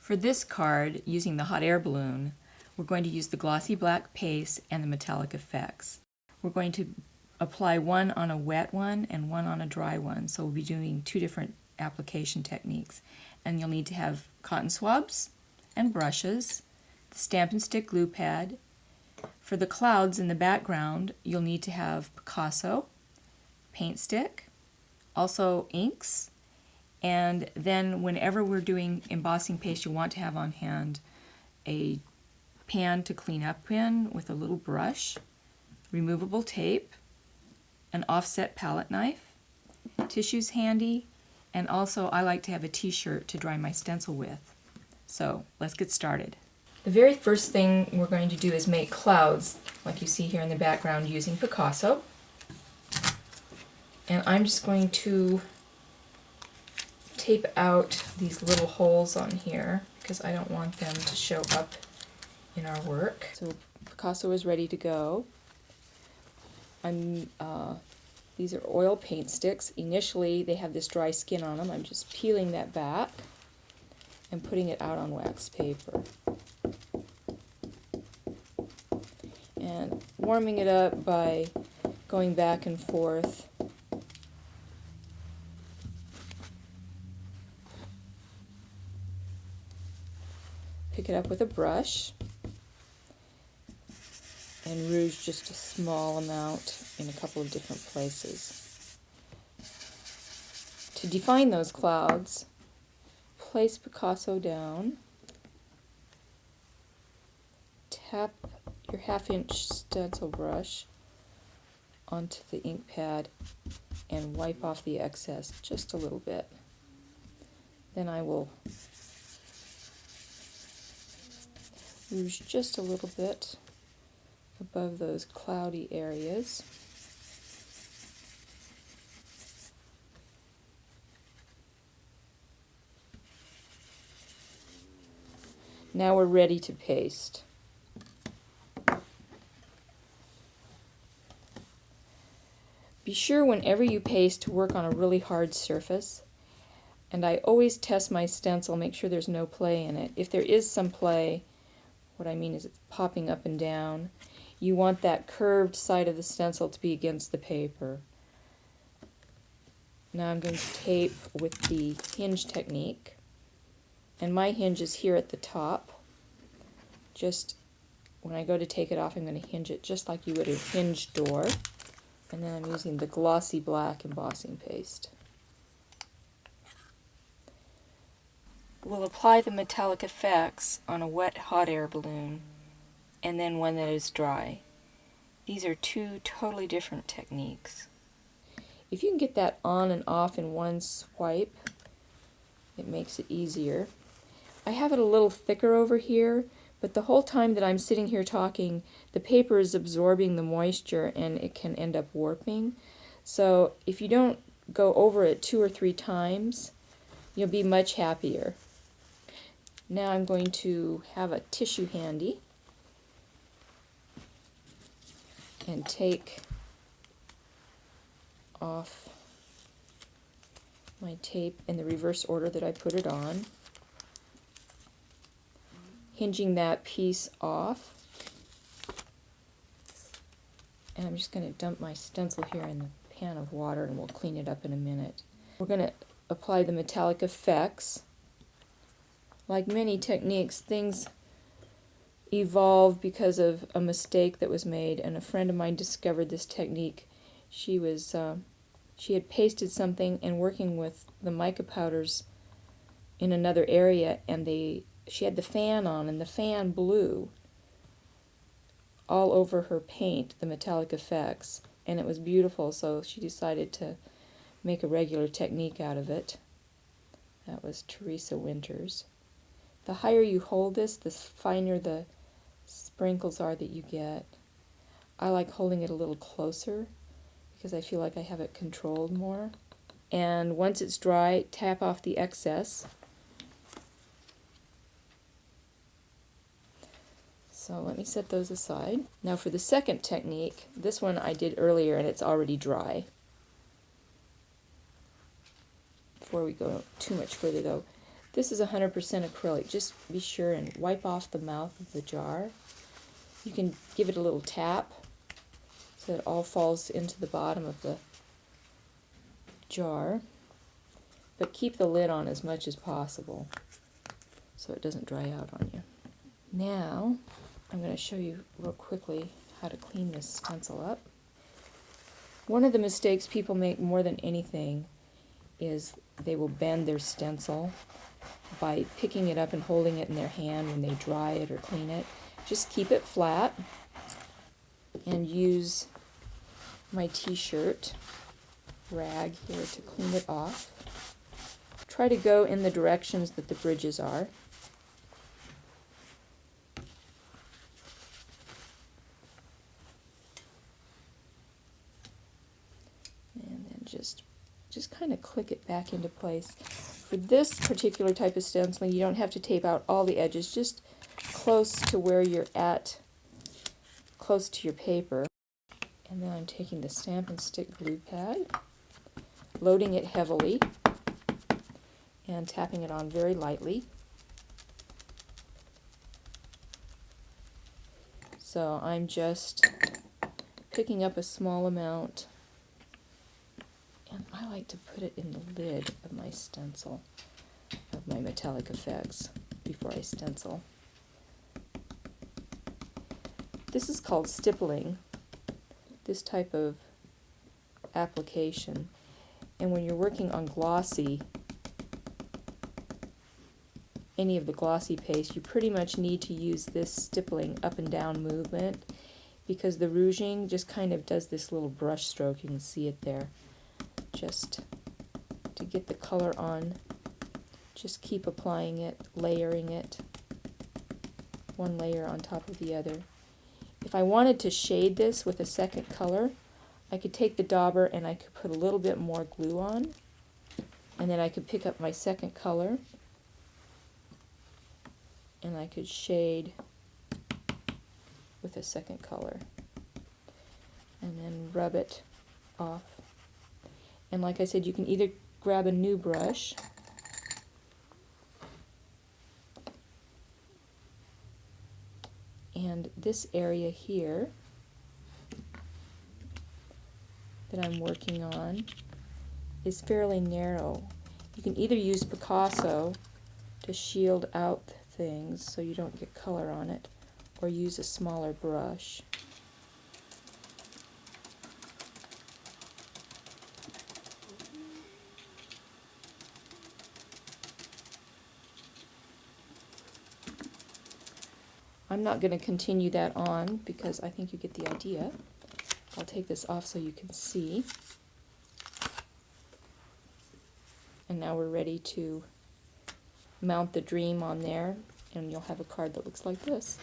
For this card, using the hot air balloon, we're going to use the glossy black paste and the metallic effects. We're going to apply one on a wet one and one on a dry one, so we'll be doing two different application techniques. And you'll need to have cotton swabs and brushes, the stamp and stick glue pad. For the clouds in the background, you'll need to have Picasso, paint stick, also inks, and then whenever we're doing embossing paste, you want to have on hand a pan to clean up in with a little brush, removable tape, an offset palette knife, tissues handy, and also I like to have a t-shirt to dry my stencil with. So let's get started. The very first thing we're going to do is make clouds, like you see here in the background, using Picasso. And I'm just going to tape out these little holes on here because I don't want them to show up in our work. So Picasso is ready to go. These are oil paint sticks. Initially they have this dry skin on them. I'm just peeling that back and putting it out on wax paper. And warming it up by going back and forth. Pick it up with a brush and rouge just a small amount in a couple of different places. To define those clouds, place Picasso down, tap your 1/2 inch stencil brush onto the ink pad and wipe off the excess just a little bit. Then I will rouge just a little bit above those cloudy areas. Now we're ready to paste. Be sure whenever you paste to work on a really hard surface, and I always test my stencil, make sure there's no play in it. If there is some play, what I mean is it's popping up and down, you want that curved side of the stencil to be against the paper. Now I'm going to tape with the Hinge Technique, and my hinge is here at the top. Just when I go to take it off, I'm going to hinge it just like you would a hinge door. And then I'm using the glossy black embossing paste. We'll apply the metallic effects on a wet hot air balloon and then one that is dry. These are two totally different techniques. If you can get that on and off in one swipe, it makes it easier. I have it a little thicker over here, but the whole time that I'm sitting here talking, the paper is absorbing the moisture and it can end up warping. So if you don't go over it 2 or 3 times, you'll be much happier. Now I'm going to have a tissue handy and take off my tape in the reverse order that I put it on, hinging that piece off, and I'm just going to dump my stencil here in the pan of water and we'll clean it up in a minute. We're going to apply the metallic effects. Like many techniques, things evolve because of a mistake that was made, and a friend of mine discovered this technique. She had pasted something and working with the mica powders in another area, and she had the fan on, and the fan blew all over her paint, the metallic effects, and it was beautiful, so she decided to make a regular technique out of it. That was Teresa Winters. The higher you hold this, the finer the sprinkles are that you get. I like holding it a little closer because I feel like I have it controlled more. And once it's dry, tap off the excess. So let me set those aside. Now for the second technique, this one I did earlier and it's already dry. Before we go too much further though, This is 100% acrylic. Just be sure and wipe off the mouth of the jar. You can give it a little tap so it all falls into the bottom of the jar. But keep the lid on as much as possible so it doesn't dry out on you. Now, I'm going to show you real quickly how to clean this stencil up. One of the mistakes people make more than anything is they will bend their stencil by picking it up and holding it in their hand when they dry it or clean it. Just keep it flat and use my t-shirt rag here to clean it off. Try to go in the directions that the bridges are. And then just kind of click it back into place. For this particular type of stenciling, you don't have to tape out all the edges, just close to where you're at, close to your paper. And then I'm taking the Stamp and Stick glue pad, loading it heavily, and tapping it on very lightly. So I'm just picking up a small amount, and I like to put it in the lid of my stencil, of my Metallic FX, before I stencil. This is called stippling, this type of application. And when you're working on glossy, any of the glossy paste, you pretty much need to use this stippling up and down movement, because the rouging just kind of does this little brush stroke. You can see it there. Just to get the color on, just keep applying it, layering it, one layer on top of the other. If I wanted to shade this with a second color, I could take the dauber and I could put a little bit more glue on, and then I could pick up my second color and I could shade with a second color and then rub it off. And like I said, you can either grab a new brush and this area here that I'm working on is fairly narrow. You can either use Picasso to shield out things so you don't get color on it, or use a smaller brush. I'm not going to continue that on because I think you get the idea. I'll take this off so you can see. And now we're ready to mount the dream on there, and you'll have a card that looks like this.